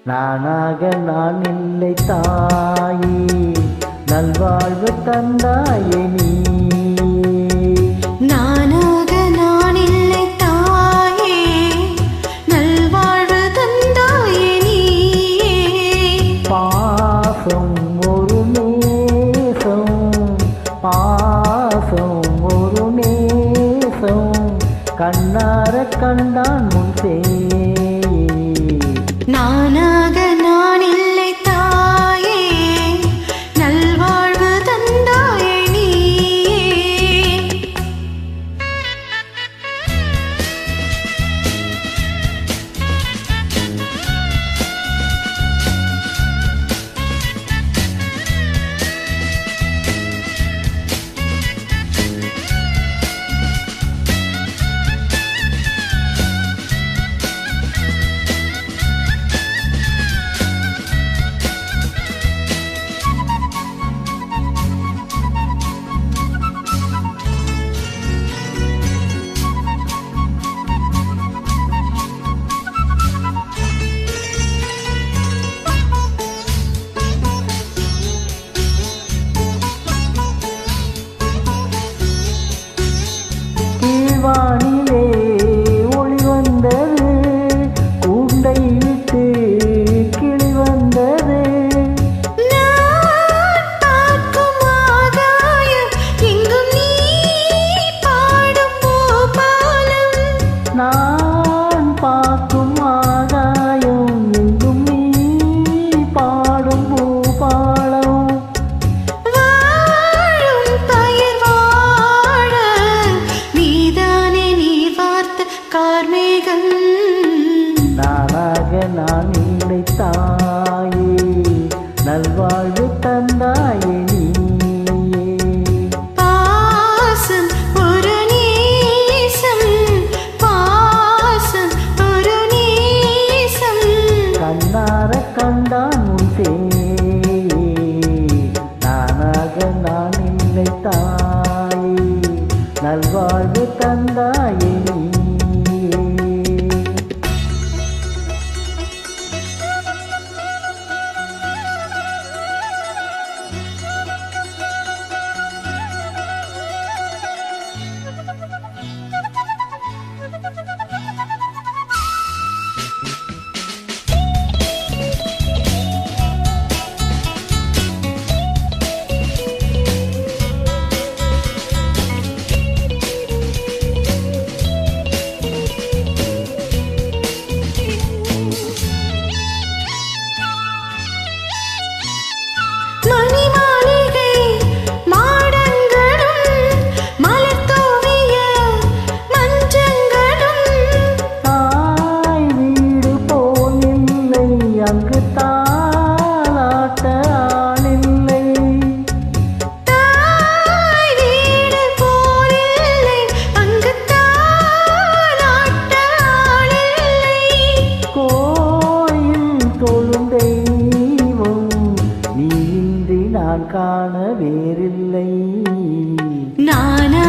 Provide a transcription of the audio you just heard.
நானாக நான் இல்லை தாயே, நல்வாழ்வு தந்தாயே நீ. நானாக நான் இல்லை தாயே, நல்வாழ்வு தந்தாயே நீ. பாசம் ஒரு நேசம், பாசம் ஒரு நேசம், கண்ணார கண்டான் முன்பே. நானாக நான் இல்லை தாயே, நல்வாழ்வு தந்தாயே நீ. வானிலே ஒளி வந்தது, கூண்டை விட்டு கிளி வந்தது. நான் பார்க்கும் ஆகாயம் எங்கும் நீ பாடும் பூபாலம். நான் பார்க்கும் ஆகாயம் எங்கும் நீ பாடும் பூபாலம். வாழும் பயிர் வாழ நீதானே நீர் வார்த்த கார்மேகம். நானாக நான் இல்லை தாயே, நல்வாழ்வு தந்தாயே நீயே. பாசம் ஒரு நேசம், பாசம் ஒரு நேசம், கண்ணார கண்டான் முன்பே. நானாக நான் இல்லை தாயே, நல்வாழ்வு தந்தாயே நீயே. மணி மாளிகை மாடங்களும் மலர் தூவிய மஞ்சங்களும். தாய் வீடு போல் இல்லை, அங்கு தாலாட்ட ஆளில்லை. தாய் வீடு போல் இல்லை, அங்கு தாலாட்ட ஆளில்லை. கோயில் தொழும் தெய்வம் நீ இன்றி நான் காண வேறில்லை. நானா